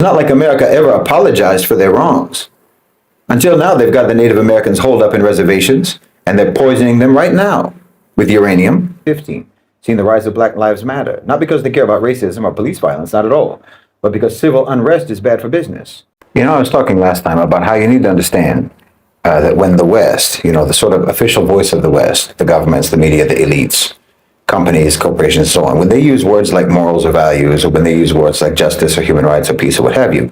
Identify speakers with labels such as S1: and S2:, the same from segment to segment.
S1: Not like America ever apologized for their wrongs. Until now, they've got the Native Americans holed up in reservations, and they're poisoning them right now with uranium. 15. Seeing the rise of Black Lives Matter. Not because they care about racism or police violence, not at all, but because civil unrest is bad for business. You know, I was talking last time about how you need to understand that when the West, you know, the sort of official voice of the West, the governments, the media, the elites, companies, corporations, and so on, when they use words like morals or values, or when they use words like justice or human rights or peace or what have you,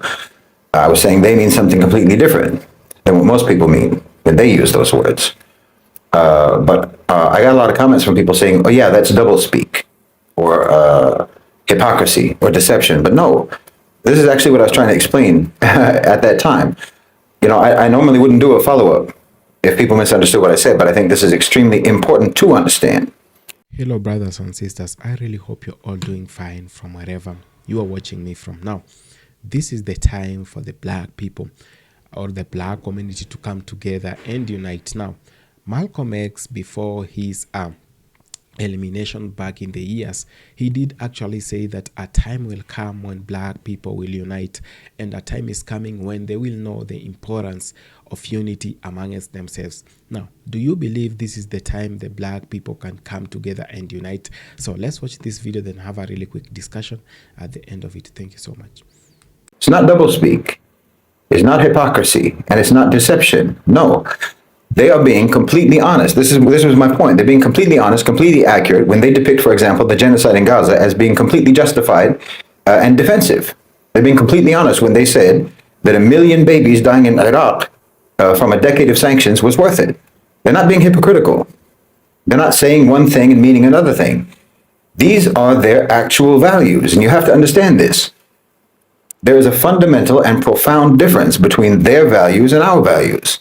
S1: I was saying they mean something completely different than what most people mean when they use those words. But I got a lot of comments from people saying, oh yeah, that's doublespeak, or hypocrisy, or deception. But no, this is actually what I was trying to explain at that time. You know, I normally wouldn't do a follow-up if people misunderstood what I said, but I think this is extremely important to understand.
S2: Hello brothers and sisters, I really hope you're all doing fine from wherever you are watching me from. Now, this is the time for the Black people or the Black community to come together and unite. Now, Malcolm X, before his elimination back in the years, he did actually say that a time will come when Black people will unite, and a time is coming when they will know the importance of unity amongst themselves. Now, do you believe this is the time the Black people can come together and unite? So let's watch this video, then have a really quick discussion at the end of it. Thank you so much.
S1: It's not doublespeak, it's not hypocrisy, and it's not deception. No. They are being completely honest. This was my point. They're being completely honest, completely accurate when they depict, for example, the genocide in Gaza as being completely justified and defensive. They're being completely honest when they said that 1 million babies dying in Iraq from a decade of sanctions was worth it. They're not being hypocritical. They're not saying one thing and meaning another thing. These are their actual values, and you have to understand this. There is a fundamental and profound difference between their values and our values.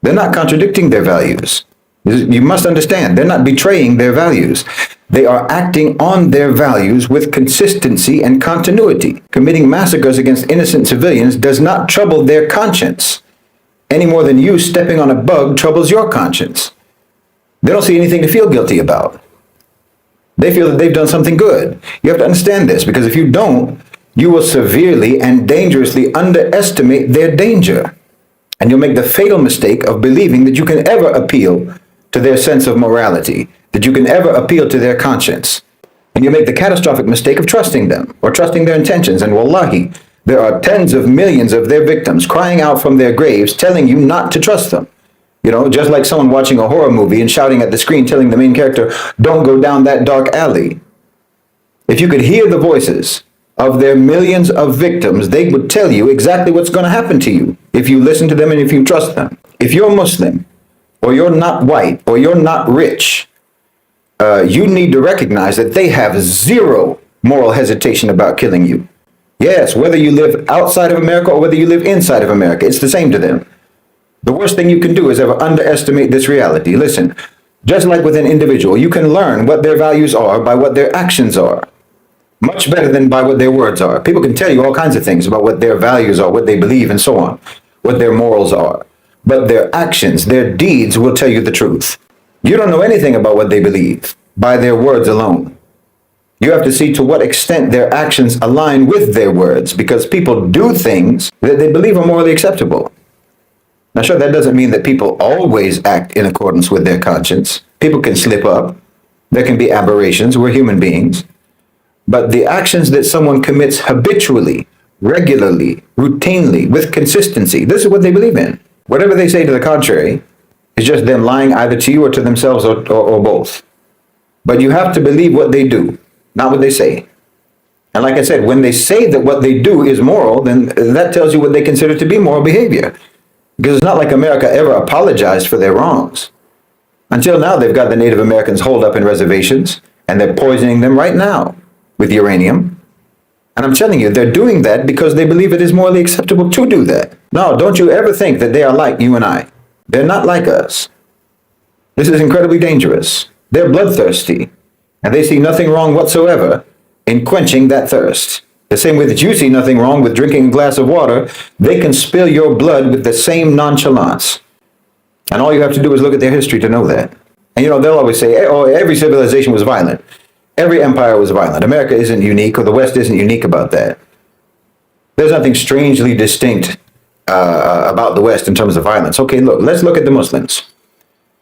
S1: They're not contradicting their values. You must understand, they're not betraying their values. They are acting on their values with consistency and continuity. Committing massacres against innocent civilians does not trouble their conscience, any more than you stepping on a bug troubles your conscience. They don't see anything to feel guilty about. They feel that they've done something good. You have to understand this, because if you don't, you will severely and dangerously underestimate their danger. And you'll make the fatal mistake of believing that you can ever appeal to their sense of morality, that you can ever appeal to their conscience. And you'll make the catastrophic mistake of trusting them, or trusting their intentions. And wallahi, there are tens of millions of their victims crying out from their graves, telling you not to trust them. You know, just like someone watching a horror movie and shouting at the screen, telling the main character, don't go down that dark alley. If you could hear the voices of their millions of victims, they would tell you exactly what's going to happen to you if you listen to them and if you trust them. If you're Muslim, or you're not white, or you're not rich, you need to recognize that they have zero moral hesitation about killing you. Yes, whether you live outside of America or whether you live inside of America, it's the same to them. The worst thing you can do is ever underestimate this reality. Listen, just like with an individual, you can learn what their values are by what their actions are. Much better than by what their words are. People can tell you all kinds of things about what their values are, what they believe, and so on, what their morals are. But their actions, their deeds will tell you the truth. You don't know anything about what they believe by their words alone. You have to see to what extent their actions align with their words, because people do things that they believe are morally acceptable. Now, sure, that doesn't mean that people always act in accordance with their conscience. People can slip up. There can be aberrations. We're human beings. But the actions that someone commits habitually, regularly, routinely, with consistency, this is what they believe in. Whatever they say to the contrary is just them lying either to you or to themselves, or both. But you have to believe what they do, not what they say. And like I said, when they say that what they do is moral, then that tells you what they consider to be moral behavior. Because it's not like America ever apologized for their wrongs. Until now, they've got the Native Americans holed up in reservations, and they're poisoning them right now with uranium. And I'm telling you, they're doing that because they believe it is morally acceptable to do that. No, don't you ever think that they are like you and I. They're not like us. This is incredibly dangerous. They're bloodthirsty, and they see nothing wrong whatsoever in quenching that thirst. The same way that you see nothing wrong with drinking a glass of water, they can spill your blood with the same nonchalance. And all you have to do is look at their history to know that. And you know, they'll always say, oh, every civilization was violent. Every empire was violent. America isn't unique, or the West isn't unique about that. There's nothing strangely distinct about the West in terms of violence. Okay, look, let's look at the Muslims.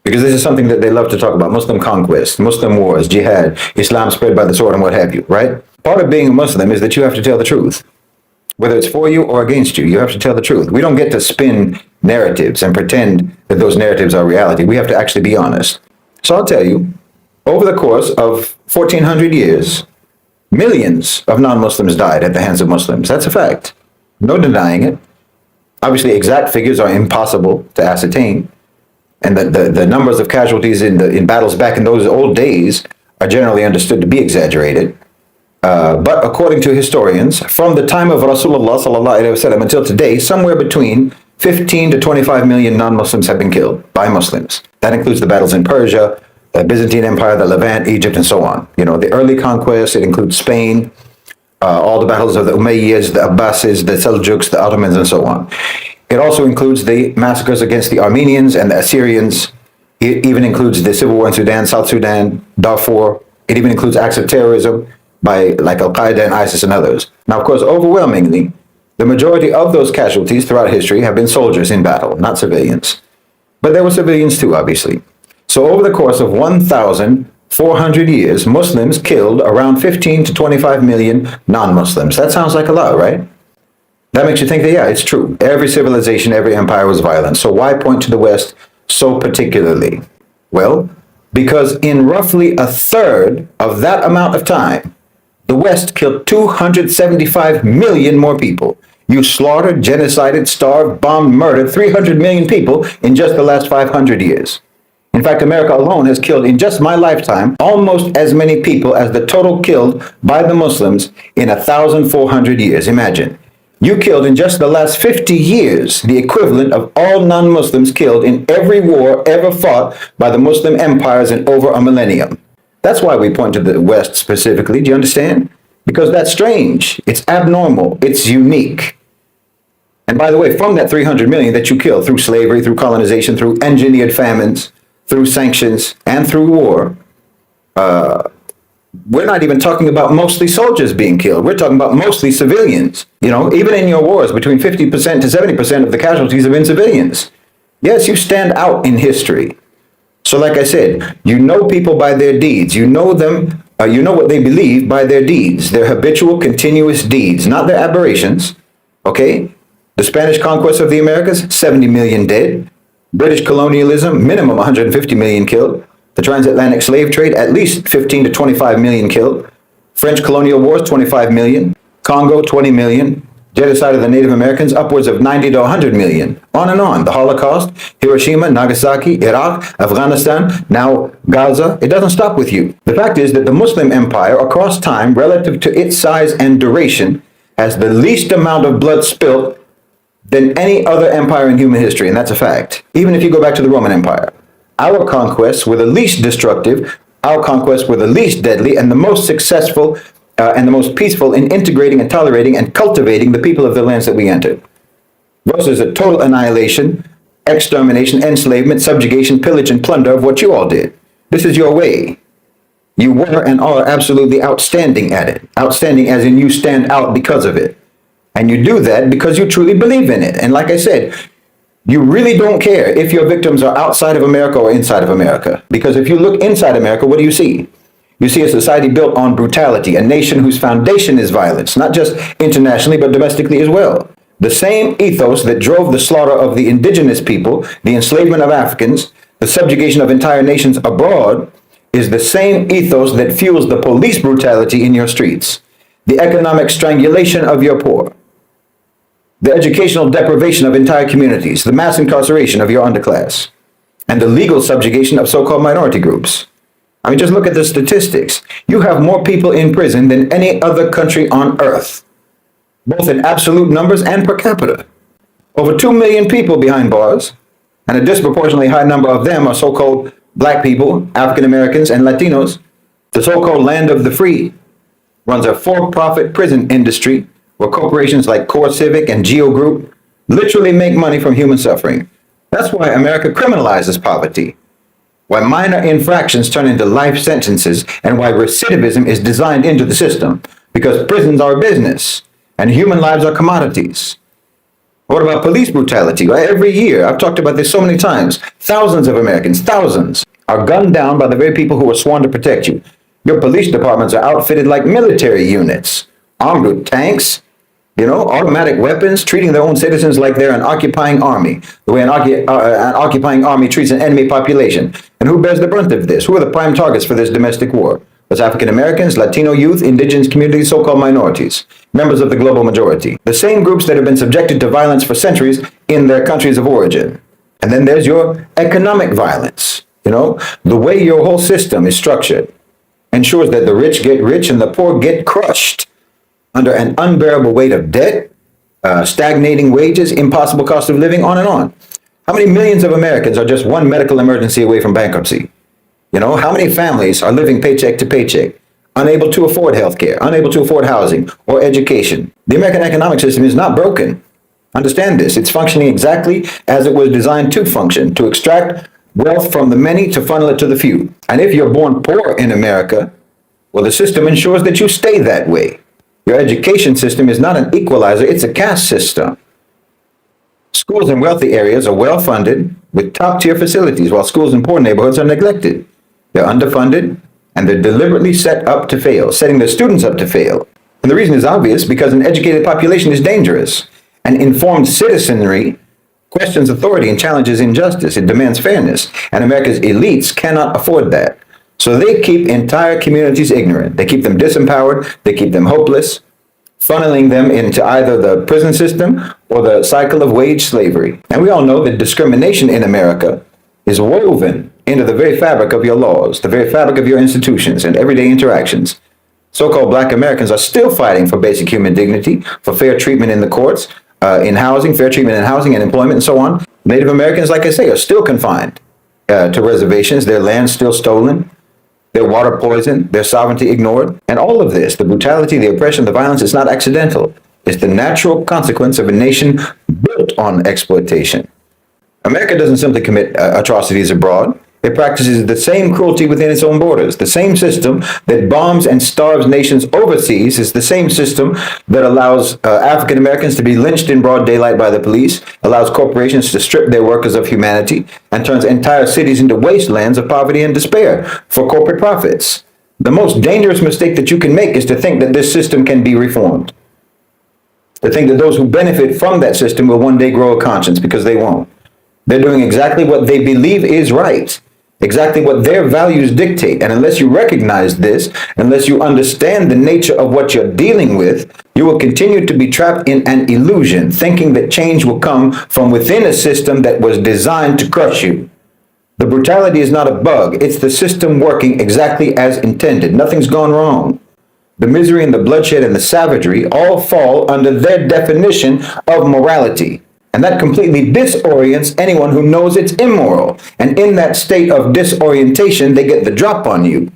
S1: Because this is something that they love to talk about. Muslim conquest, Muslim wars, jihad, Islam spread by the sword and what have you, right? Part of being a Muslim is that you have to tell the truth. Whether it's for you or against you, you have to tell the truth. We don't get to spin narratives and pretend that those narratives are reality. We have to actually be honest. So I'll tell you, over the course of 1400 years, millions of non-Muslims died at the hands of Muslims. That's a fact. No denying it. Obviously, exact figures are impossible to ascertain. And the numbers of casualties in battles back in those old days are generally understood to be exaggerated. But according to historians, from the time of Rasulullah sallallahu alaihi wasallam until today, somewhere between 15 to 25 million non-Muslims have been killed by Muslims. That includes the battles in Persia, the Byzantine Empire, the Levant, Egypt, and so on. You know, the early conquests, it includes Spain, all the battles of the Umayyads, the Abbasids, the Seljuks, the Ottomans, and so on. It also includes the massacres against the Armenians and the Assyrians. It even includes the civil war in Sudan, South Sudan, Darfur. It even includes acts of terrorism by like Al-Qaeda and ISIS and others. Now, of course, overwhelmingly, the majority of those casualties throughout history have been soldiers in battle, not civilians. But there were civilians too, obviously. So over the course of 1,400 years, Muslims killed around 15 to 25 million non-Muslims. That sounds like a lot, right? That makes you think that, yeah, it's true. Every civilization, every empire was violent. So why point to the West so particularly? Well, because in roughly a third of that amount of time, the West killed 275 million more people. You slaughtered, genocided, starved, bombed, murdered 300 million people in just the last 500 years. In fact, America alone has killed in just my lifetime almost as many people as the total killed by the Muslims in 1,400 years. Imagine. You killed in just the last 50 years the equivalent of all non-Muslims killed in every war ever fought by the Muslim empires in over a millennium. That's why we point to the West specifically. Do you understand? Because that's strange. It's abnormal. It's unique. And by the way, from that 300 million that you killed through slavery, through colonization, through engineered famines, through sanctions, and through war, we're not even talking about mostly soldiers being killed. We're talking about mostly civilians. You know, even in your wars, between 50% to 70% of the casualties have been civilians. Yes, you stand out in history. So like I said, you know people by their deeds. You know them, you know what they believe by their deeds, their habitual, continuous deeds, not their aberrations. Okay? The Spanish conquest of the Americas, 70 million dead. British colonialism, minimum 150 million killed. The transatlantic slave trade, at least 15 to 25 million killed. French colonial wars, 25 million. Congo, 20 million. Genocide of the Native Americans, upwards of 90 to 100 million. On and on. The Holocaust, Hiroshima, Nagasaki, Iraq, Afghanistan, now Gaza. It doesn't stop with you. The fact is that the Muslim empire, across time, relative to its size and duration, has the least amount of blood spilt than any other empire in human history, and that's a fact. Even if you go back to the Roman Empire. Our conquests were the least destructive, our conquests were the least deadly, and the most successful and the most peaceful in integrating and tolerating and cultivating the people of the lands that we entered. Versus a total annihilation, extermination, enslavement, subjugation, pillage, and plunder of what you all did. This is your way. You were and are absolutely outstanding at it. Outstanding as in you stand out because of it. And you do that because you truly believe in it. And like I said, you really don't care if your victims are outside of America or inside of America. Because if you look inside America, what do you see? You see a society built on brutality, a nation whose foundation is violence, not just internationally, but domestically as well. The same ethos that drove the slaughter of the indigenous people, the enslavement of Africans, the subjugation of entire nations abroad, is the same ethos that fuels the police brutality in your streets, the economic strangulation of your poor, the educational deprivation of entire communities, the mass incarceration of your underclass, and the legal subjugation of so-called minority groups. I mean, just look at the statistics. You have more people in prison than any other country on earth, both in absolute numbers and per capita. Over 2 million people behind bars, and a disproportionately high number of them are so-called black people, African Americans, and Latinos. The so-called land of the free runs a for-profit prison industry where corporations like Core Civic and Geo Group literally make money from human suffering. That's why America criminalizes poverty, why minor infractions turn into life sentences, and why recidivism is designed into the system, because prisons are a business. and human lives are commodities. What about police brutality? Well, every year, I've talked about this so many times, thousands of Americans, thousands, are gunned down by the very people who were sworn to protect you. Your police departments are outfitted like military units, armed with tanks, automatic weapons, treating their own citizens like they're an occupying army, the way an occupying army treats an enemy population. And who bears the brunt of this? Who are the prime targets for this domestic war? It's African Americans, Latino youth, indigenous communities, so-called minorities, members of the global majority. The same groups that have been subjected to violence for centuries in their countries of origin. And then there's your economic violence. The way your whole system is structured ensures that the rich get rich and the poor get crushed under an unbearable weight of debt, stagnating wages, impossible cost of living, on and on. How many millions of Americans are just one medical emergency away from bankruptcy? How many families are living paycheck to paycheck, unable to afford healthcare, unable to afford housing or education? The American economic system is not broken. Understand this. It's functioning exactly as it was designed to function, to extract wealth from the many to funnel it to the few. And if you're born poor in America, well, the system ensures that you stay that way. Your education system is not an equalizer, it's a caste system. Schools in wealthy areas are well funded with top-tier facilities, while schools in poor neighborhoods are neglected. They're underfunded, and they're deliberately set up to fail, setting their students up to fail. And the reason is obvious, because an educated population is dangerous. An informed citizenry questions authority and challenges injustice. It demands fairness, and America's elites cannot afford that. So they keep entire communities ignorant. They keep them disempowered. They keep them hopeless, funneling them into either the prison system or the cycle of wage slavery. And we all know that discrimination in America is woven into the very fabric of your laws, the very fabric of your institutions and everyday interactions. So-called Black Americans are still fighting for basic human dignity, for fair treatment in the courts, in housing, fair treatment in housing and employment and so on. Native Americans, like I say, are still confined to reservations, their land still stolen, their water poisoned, their sovereignty ignored. And all of this, the brutality, the oppression, the violence, is not accidental. It's the natural consequence of a nation built on exploitation. America doesn't simply commit atrocities abroad. It practices the same cruelty within its own borders. The same system that bombs and starves nations overseas is the same system that allows African Americans to be lynched in broad daylight by the police, allows corporations to strip their workers of humanity, and turns entire cities into wastelands of poverty and despair for corporate profits. The most dangerous mistake that you can make is to think that this system can be reformed. To think that those who benefit from that system will one day grow a conscience, because they won't. They're doing exactly what they believe is right. Exactly what their values dictate. And unless you recognize this, unless you understand the nature of what you're dealing with, you will continue to be trapped in an illusion, thinking that change will come from within a system that was designed to crush you. The brutality is not a bug. It's the system working exactly as intended. Nothing's gone wrong. The misery and the bloodshed and the savagery all fall under their definition of morality. And that completely disorients anyone who knows it's immoral. And in that state of disorientation, they get the drop on you.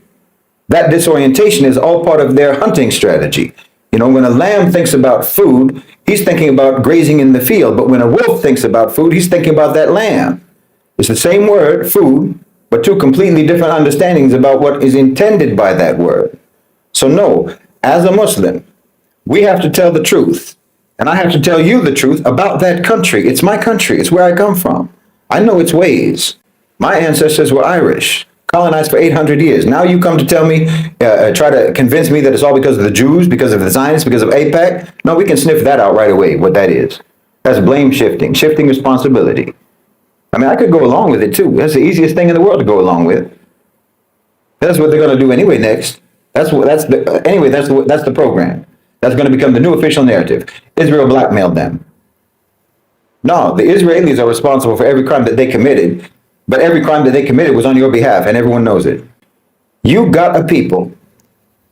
S1: That disorientation is all part of their hunting strategy. When a lamb thinks about food, he's thinking about grazing in the field. But when a wolf thinks about food, he's thinking about that lamb. It's the same word, food, but two completely different understandings about what is intended by that word. So no, as a Muslim, we have to tell the truth. And I have to tell you the truth about that country. It's my country. It's where I come from. I know its ways. My ancestors were Irish, colonized for 800 years. Now you come to tell me, try to convince me that it's all because of the Jews, because of the Zionists, because of AIPAC. No, we can sniff that out right away, what that is. That's blame shifting, shifting responsibility. I mean, I could go along with it too. That's the easiest thing in the world to go along with. That's what they're going to do anyway next. That's the program. That's going to become the new official narrative. Israel blackmailed them. No, the Israelis are responsible for every crime that they committed, but every crime that they committed was on your behalf, and everyone knows it. You got a people.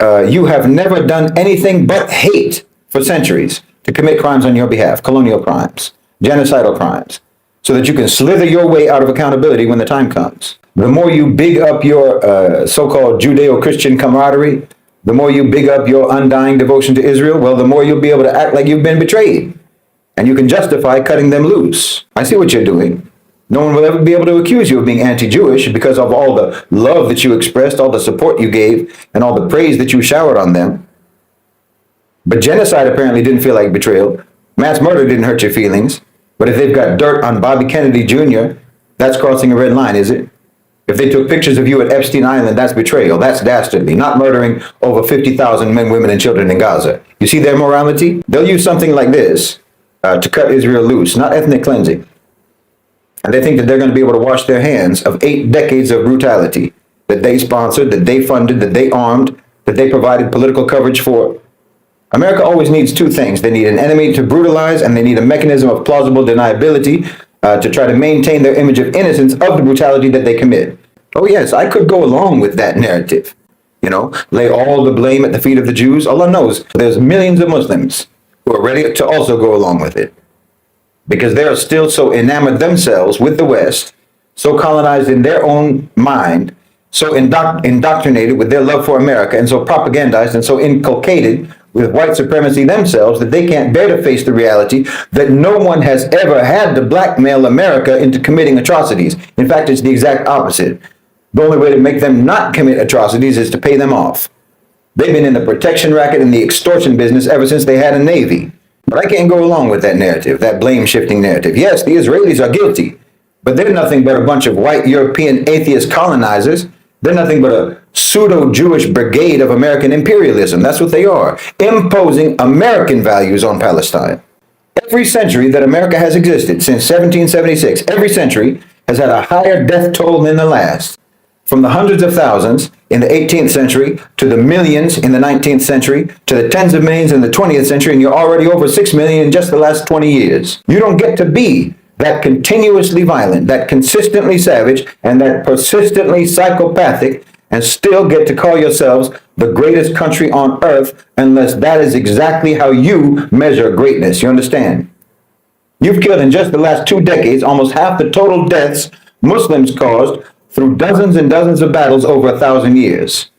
S1: You have never done anything but hate for centuries to commit crimes on your behalf, colonial crimes, genocidal crimes, so that you can slither your way out of accountability when the time comes. The more you big up your so-called Judeo-Christian camaraderie, the more you big up your undying devotion to Israel, well, the more you'll be able to act like you've been betrayed. And you can justify cutting them loose. I see what you're doing. No one will ever be able to accuse you of being anti-Jewish because of all the love that you expressed, all the support you gave, and all the praise that you showered on them. But genocide apparently didn't feel like betrayal. Mass murder didn't hurt your feelings. But if they've got dirt on Bobby Kennedy Jr., that's crossing a red line, is it? If they took pictures of you at Epstein Island, that's betrayal. That's dastardly. Not murdering over 50,000 men, women, and children in Gaza. You see their morality? They'll use something like this to cut Israel loose, not ethnic cleansing. And they think that they're going to be able to wash their hands of 8 decades of brutality that they sponsored, that they funded, that they armed, that they provided political coverage for. America always needs 2 things. They need an enemy to brutalize, and they need a mechanism of plausible deniability to try to maintain their image of innocence of the brutality that they commit. Oh yes, I could go along with that narrative. Lay all the blame at the feet of the Jews. Allah knows there's millions of Muslims who are ready to also go along with it, because they are still so enamored themselves with the West, so colonized in their own mind, so indoctrinated with their love for America, and so propagandized and so inculcated with white supremacy themselves that they can't bear to face the reality that no one has ever had to blackmail America into committing atrocities. In fact, it's the exact opposite. The only way to make them not commit atrocities is to pay them off. They've been in the protection racket and the extortion business ever since they had a navy. But I can't go along with that narrative, that blame-shifting narrative. Yes, the Israelis are guilty, but they're nothing but a bunch of white European atheist colonizers. They're nothing but a pseudo-Jewish brigade of American imperialism. That's what they are, imposing American values on Palestine. Every century that America has existed, since 1776, every century has had a higher death toll than the last. From the hundreds of thousands in the 18th century, to the millions in the 19th century, to the tens of millions in the 20th century, and you're already over 6 million in just the last 20 years. You don't get to be that continuously violent, that consistently savage, and that persistently psychopathic, and still get to call yourselves the greatest country on earth, unless that is exactly how you measure greatness. You understand? You've killed in just the last 2 decades almost half the total deaths Muslims caused through dozens and dozens of battles over 1,000 years.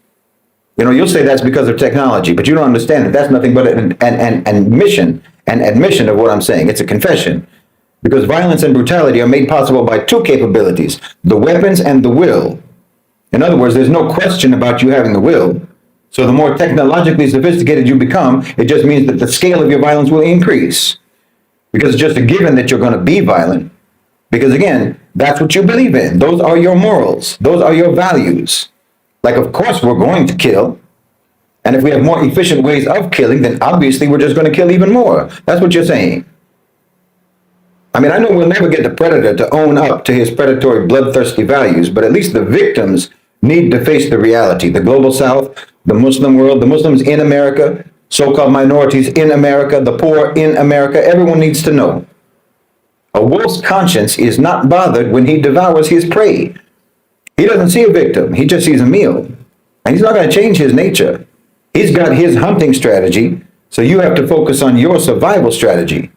S1: You'll say that's because of technology, but you don't understand that that's nothing but an admission of what I'm saying. It's a confession. Because violence and brutality are made possible by 2 capabilities, the weapons and the will. In other words, there's no question about you having the will. So the more technologically sophisticated you become, it just means that the scale of your violence will increase. Because it's just a given that you're going to be violent. Because again, that's what you believe in. Those are your morals. Those are your values. Like, of course, we're going to kill. And if we have more efficient ways of killing, then obviously we're just going to kill even more. That's what you're saying. I mean, I know we'll never get the predator to own up to his predatory, bloodthirsty values, but at least the victims need to face the reality. The global South, the Muslim world, the Muslims in America, so-called minorities in America, the poor in America, everyone needs to know. A wolf's conscience is not bothered when he devours his prey. He doesn't see a victim, he just sees a meal. And he's not going to change his nature. He's got his hunting strategy, so you have to focus on your survival strategy.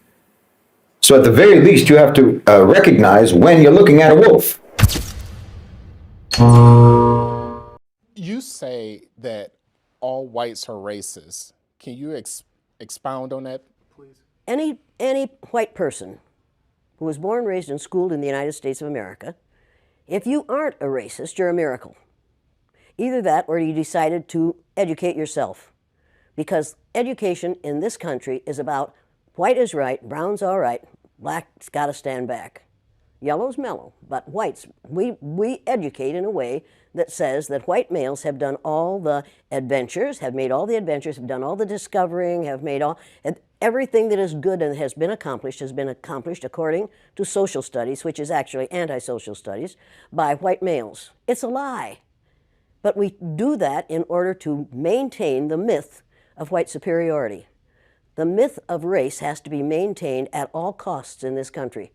S1: So at the very least, you have to recognize when you're looking at a wolf.
S3: You say that all whites are racist. Can you expound on that, please?
S4: Any white person who was born, raised, and schooled in the United States of America, if you aren't a racist, you're a miracle. Either that or you decided to educate yourself. Because education in this country is about white is right, brown's all right, black's got to stand back. Yellow's mellow, but whites, we educate in a way that says that white males have done all the adventures, have made all the adventures, have done all the discovering, have made all, everything that is good and has been accomplished according to social studies, which is actually anti-social studies, by white males. It's a lie. But we do that in order to maintain the myth of white superiority. The myth of race has to be maintained at all costs in this country.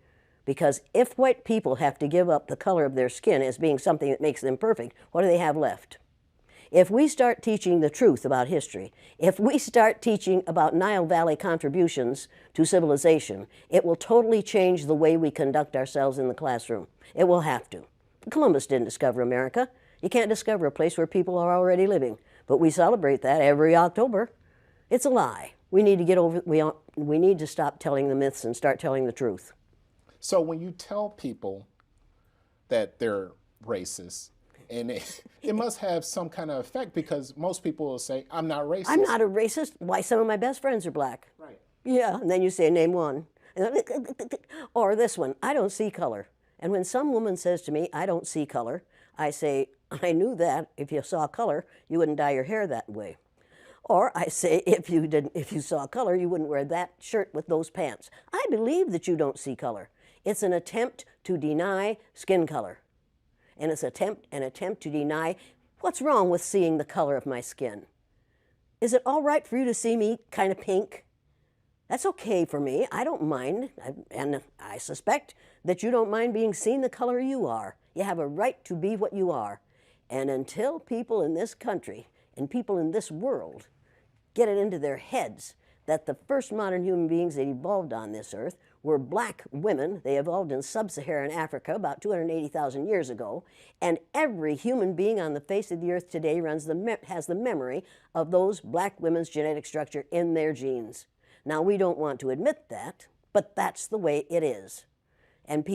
S4: Because if white people have to give up the color of their skin as being something that makes them perfect, what do they have left? If we start teaching the truth about history, if we start teaching about Nile Valley contributions to civilization, it will totally change the way we conduct ourselves in the classroom. It will have to. Columbus didn't discover America. You can't discover a place where people are already living. But we celebrate that every October. It's a lie. We need to get over, we need to stop telling the myths and start telling the truth.
S3: So when you tell people that they're racist, And it must have some kind of effect, because most people will say, I'm not racist.
S4: I'm not a racist. Why, some of my best friends are black.
S3: Right.
S4: Yeah, and then you say, name one. Or this one, I don't see color. And when some woman says to me, I don't see color, I say, I knew that. If you saw color, you wouldn't dye your hair that way. Or I say, if you saw color, you wouldn't wear that shirt with those pants. I believe that you don't see color. It's an attempt to deny skin color. And it's an attempt to deny what's wrong with seeing the color of my skin. Is it all right for you to see me kind of pink? That's okay for me. I don't mind. And I suspect that you don't mind being seen the color you are. You have a right to be what you are. And until people in this country and people in this world get it into their heads that the first modern human beings that evolved on this earth were black women. They evolved in sub-Saharan Africa about 280,000 years ago, and every human being on the face of the earth today has the memory of those black women's genetic structure in their genes. Now, we don't want to admit that, but that's the way it is. And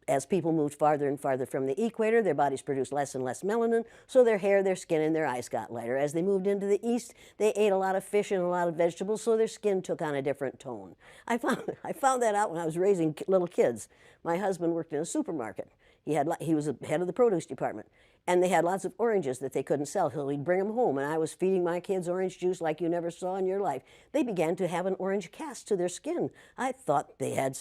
S4: as people moved farther and farther from the equator, their bodies produced less and less melanin, so their hair, their skin, and their eyes got lighter. As they moved into the east, they ate a lot of fish and a lot of vegetables, so their skin took on a different tone. I found that out when I was raising little kids. My husband worked in a supermarket. He was the head of the produce department, and they had lots of oranges that they couldn't sell. So he'd bring them home, and I was feeding my kids orange juice like you never saw in your life. They began to have an orange cast to their skin. I thought they had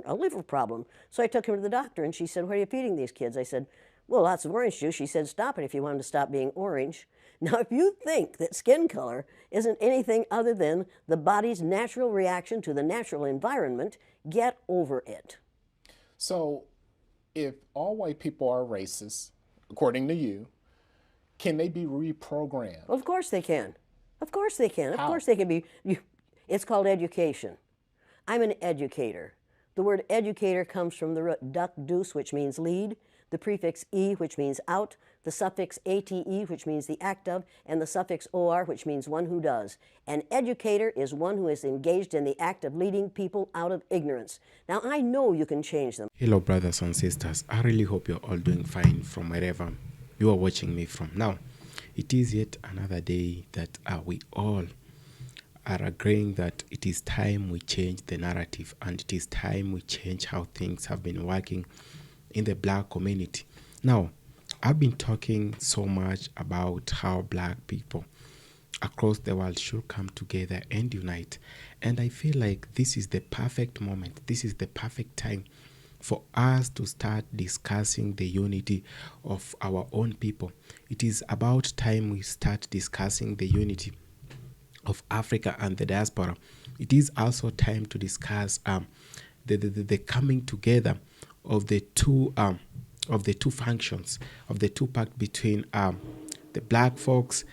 S4: a liver problem. So I took him to the doctor, and she said, what are you feeding these kids? I said, well, lots of orange juice. She said, stop it if you want them to stop being orange. Now, if you think that skin color isn't anything other than the body's natural reaction to the natural environment, get over it.
S3: So if all white people are racist, according to you, can they be reprogrammed?
S4: Well, of course they can. Of course they can.
S3: How?
S4: Of course they can be. It's called education. I'm an educator. The word educator comes from the root duc dus, which means lead, the prefix e, which means out, the suffix ate, which means the act of, and the suffix or, which means one who does. An educator is one who is engaged in the act of leading people out of ignorance. Now, I know you can change them.
S2: Hello, brothers and sisters. I really hope you're all doing fine from wherever you are watching me from. Now, it is yet another day that we all are agreeing that it is time we change the narrative, and it is time we change how things have been working in the black community. Now, I've been talking so much about how black people across the world should come together and unite. And I feel like this is the perfect moment. This is the perfect time for us to start discussing the unity of our own people. It is about time we start discussing the unity of Africa and the diaspora. It is also time to discuss the coming together of the two functions, of the two pact between the black folks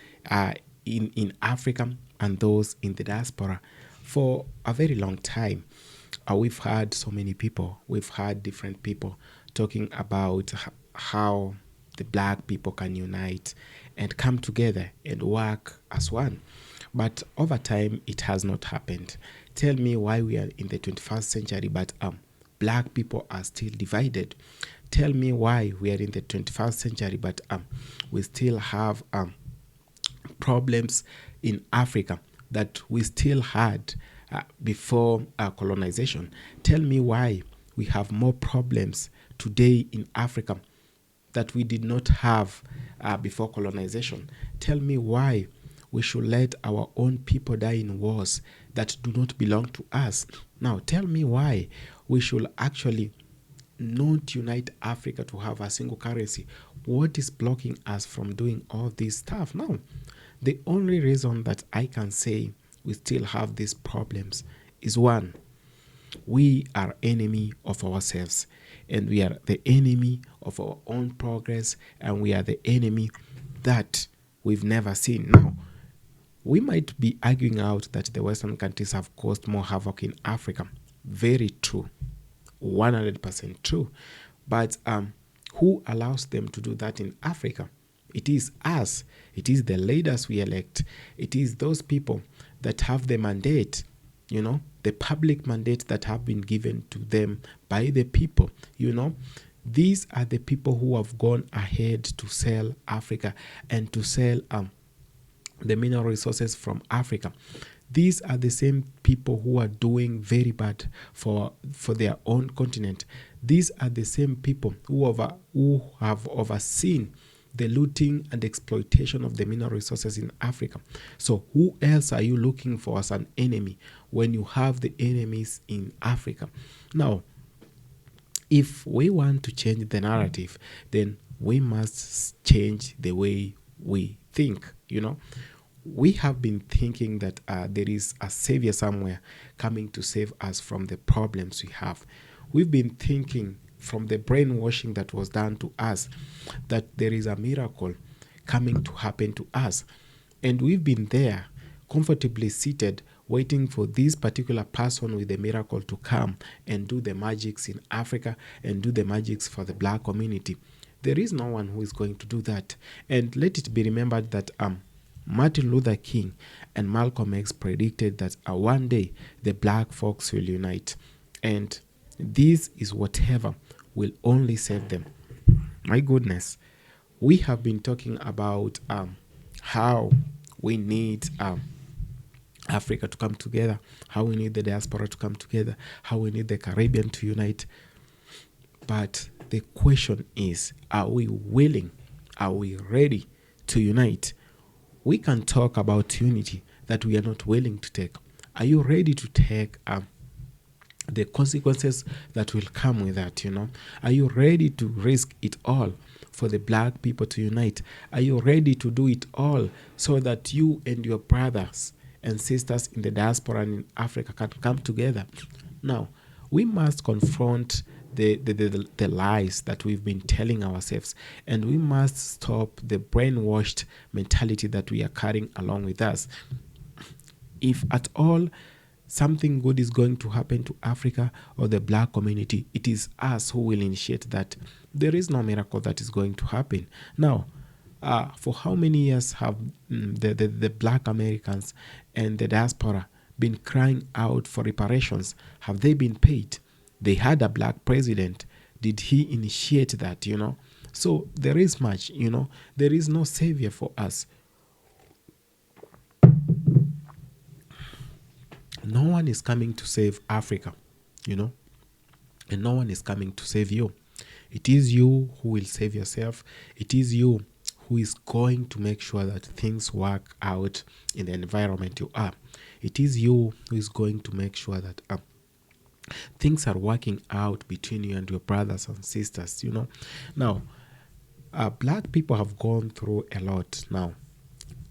S2: in Africa and those in the diaspora. For a very long time, we've heard so many people, we've heard different people talking about how the black people can unite and come together and work as one. But over time, it has not happened. Tell me why we are in the 21st century, but black people are still divided. Tell me why we are in the 21st century, but we still have problems in Africa that we still had before colonization. Tell me why we have more problems today in Africa that we did not have before colonization. Tell me why we should let our own people die in wars that do not belong to us. Now, tell me why we should actually not unite Africa to have a single currency. What is blocking us from doing all this stuff? Now, the only reason that I can say we still have these problems is one, we are enemy of ourselves, and we are the enemy of our own progress, and we are the enemy that we've never seen. Now, we might be arguing out that the Western countries have caused more havoc in Africa. Very true. 100% true. But who allows them to do that in Africa? It is us. It is the leaders we elect. It is those people that have the mandate, the public mandate that have been given to them by the people, These are the people who have gone ahead to sell Africa and to sell the mineral resources from Africa. These are the same people who are doing very bad for their own continent. These are the same people who have overseen the looting and exploitation of the mineral resources in Africa. So who else are you looking for as an enemy when you have the enemies in Africa? Now, if we want to change the narrative, then we must change the way we think. We have been thinking that there is a savior somewhere coming to save us from the problems we have. We've been thinking from the brainwashing that was done to us that there is a miracle coming to happen to us. And we've been there comfortably seated waiting for this particular person with the miracle to come and do the magics in Africa and do the magics for the black community. There is no one who is going to do that. And let it be remembered that Martin Luther King and Malcolm X predicted that one day the black folks will unite. And this is whatever will only save them. My goodness, we have been talking about how we need Africa to come together, how we need the diaspora to come together, how we need the Caribbean to unite. But the question is, are we willing? Are we ready to unite? We can talk about unity that we are not willing to take. Are you ready to take the consequences that will come with that? Are you ready to risk it all for the black people to unite? Are you ready to do it all so that you and your brothers and sisters in the diaspora and in Africa can come together? Now, we must confront the lies that we've been telling ourselves, and we must stop the brainwashed mentality that we are carrying along with us. If at all something good is going to happen to Africa or the black community, it is us who will initiate that. There is no miracle that is going to happen. Now, for how many years have the black Americans and the diaspora been crying out for reparations? Have they been paid? They had a black president. Did he initiate that, So there is much, There is no savior for us. No one is coming to save Africa, and no one is coming to save you. It is you who will save yourself. It is you who is going to make sure that things work out in the environment you are. It is you who is going to make sure that things are working out between you and your brothers and sisters, Now, black people have gone through a lot. Now,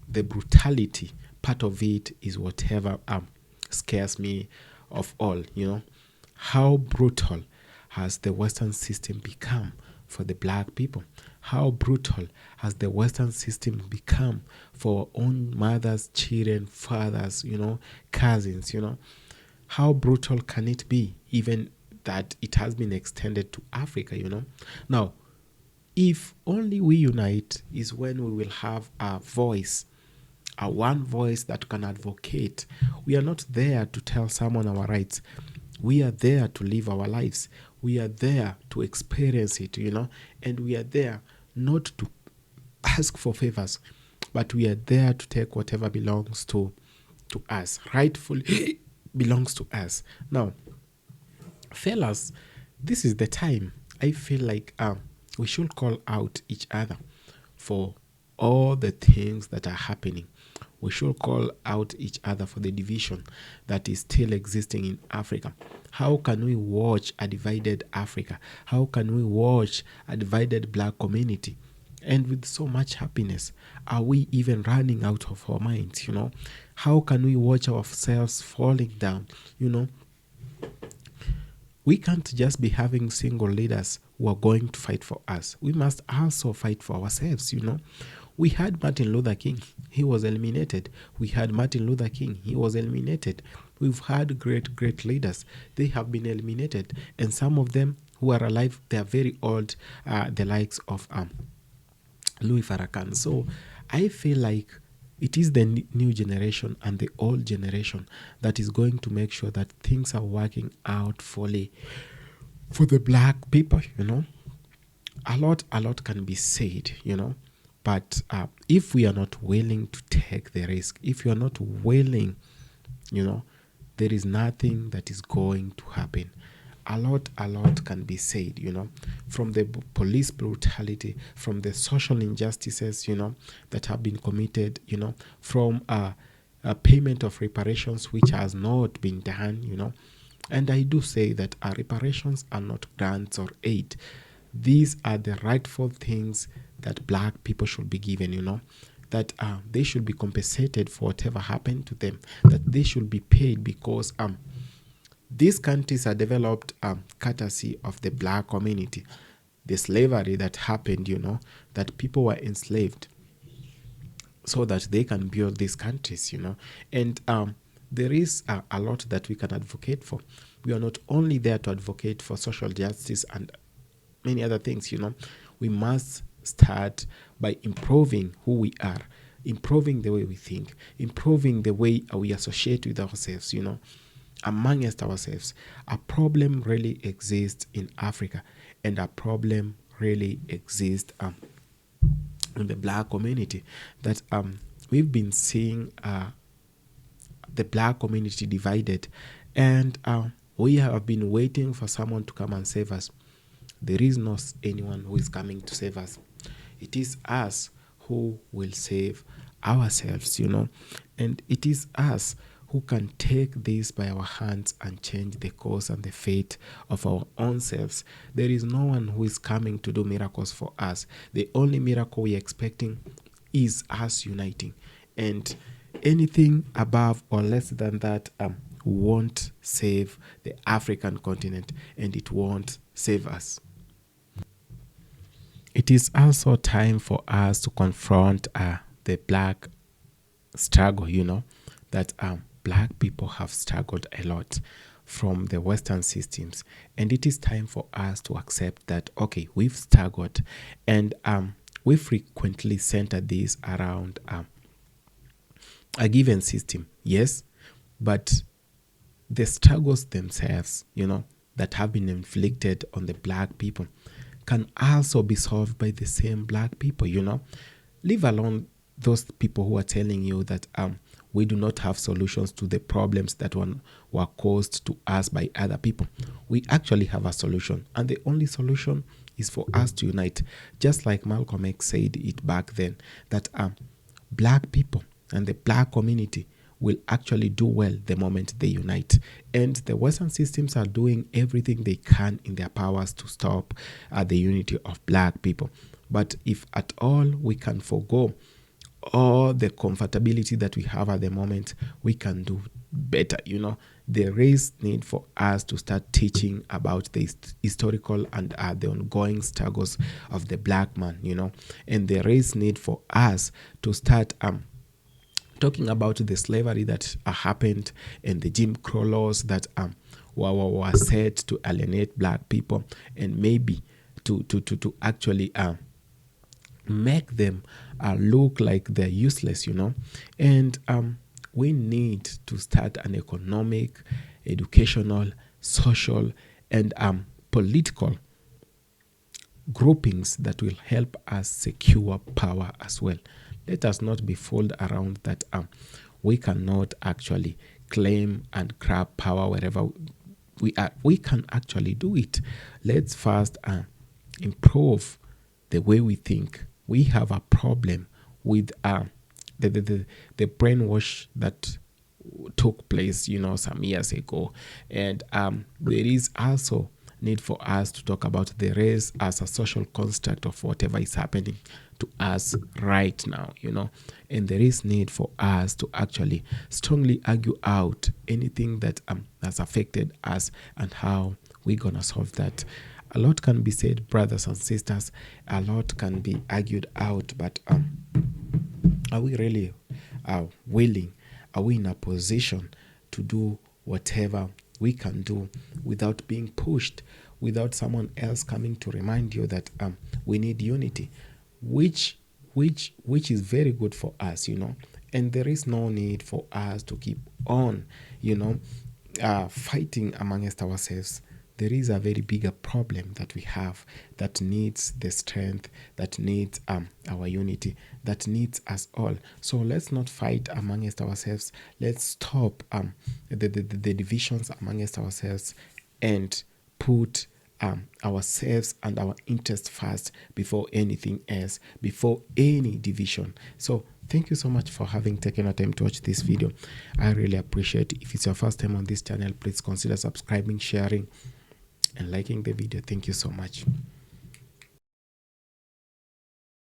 S2: the brutality part of it is whatever scares me of all, How brutal has the Western system become for the black people? How brutal has the Western system become for our own mothers, children, fathers, cousins, How brutal can it be, even that it has been extended to Africa, Now, if only we unite is when we will have a voice, a one voice that can advocate. We are not there to tell someone our rights. We are there to live our lives. We are there to experience it, and we are there not to ask for favors, but we are there to take whatever belongs to us, rightfully belongs to us. Now, fellas, this is the time. I feel like we should call out each other for all the things that are happening. We should call out each other for the division that is still existing in Africa. How can we watch a divided Africa? How can we watch a divided black community? And with so much happiness, are we even running out of our minds, How can we watch ourselves falling down, We can't just be having single leaders who are going to fight for us. We must also fight for ourselves, We had Martin Luther King. He was eliminated. We had Martin Luther King. He was eliminated. We've had great leaders. They have been eliminated. And some of them who are alive, they are very old, the likes of Louis Farrakhan. So I feel like it is the new generation and the old generation that is going to make sure that things are working out fully for the black people, a lot can be said, but if we are not willing to take the risk, if you are not willing, there is nothing that is going to happen. A lot can be said, from the police brutality, from the social injustices, that have been committed, from a payment of reparations which has not been done, And I do say that our reparations are not grants or aid. These are the rightful things that black people should be given, that they should be compensated for whatever happened to them, that they should be paid because these countries are developed courtesy of the black community. The slavery that happened, that people were enslaved so that they can build these countries, And there is a lot that we can advocate for. We are not only there to advocate for social justice and many other things, We must start by improving who we are, improving the way we think, improving the way we associate with ourselves, amongst ourselves. A problem really exists in Africa, and a problem really exists in the black community, that we've been seeing the black community divided, and we have been waiting for someone to come and save us. There is not anyone who is coming to save us. It is us who will save ourselves, and it is us who can take this by our hands and change the course and the fate of our own selves. There is no one who is coming to do miracles for us. The only miracle we are expecting is us uniting. And anything above or less than that won't save the African continent, and it won't save us. It is also time for us to confront the black struggle, that black people have struggled a lot from the Western systems. And it is time for us to accept that, okay, we've struggled, and we frequently center this around a given system, yes, but the struggles themselves, that have been inflicted on the black people can also be solved by the same black people, Leave alone those people who are telling you that we do not have solutions to the problems that were caused to us by other people. We actually have a solution, and the only solution is for us to unite. Just like Malcolm X said it back then, that black people and the black community will actually do well the moment they unite. And the Western systems are doing everything they can in their powers to stop the unity of black people. But if at all we can forego all the comfortability that we have at the moment, we can do better. There is need for us to start teaching about the historical and the ongoing struggles of the black man, and there is need for us to start talking about the slavery that happened and the Jim Crow laws that were set to alienate black people, and maybe to actually make them look like they're useless, And we need to start an economic, educational, social, and political groupings that will help us secure power as well. Let us not be fooled around that we cannot actually claim and grab power wherever we are. We can actually do it. Let's first improve the way we think. We have a problem with the brainwash that took place, some years ago, and there is also need for us to talk about the race as a social construct of whatever is happening to us right now, and there is need for us to actually strongly argue out anything that has affected us and how we're gonna solve that. A lot can be said, brothers and sisters, a lot can be argued out, but are we really willing? Are we in a position to do whatever we can do without being pushed, without someone else coming to remind you that we need unity, which is very good for us, and there is no need for us to keep on, fighting amongst ourselves. there is a very bigger problem that we have that needs the strength, that needs our unity, that needs us all. So let's not fight amongst ourselves. Let's stop the divisions amongst ourselves and put ourselves and our interests first before anything else, before any division. So thank you so much for having taken the time to watch this video. I really appreciate it. If it's your first time on this channel, please consider subscribing, sharing, and liking the video. Thank you so much.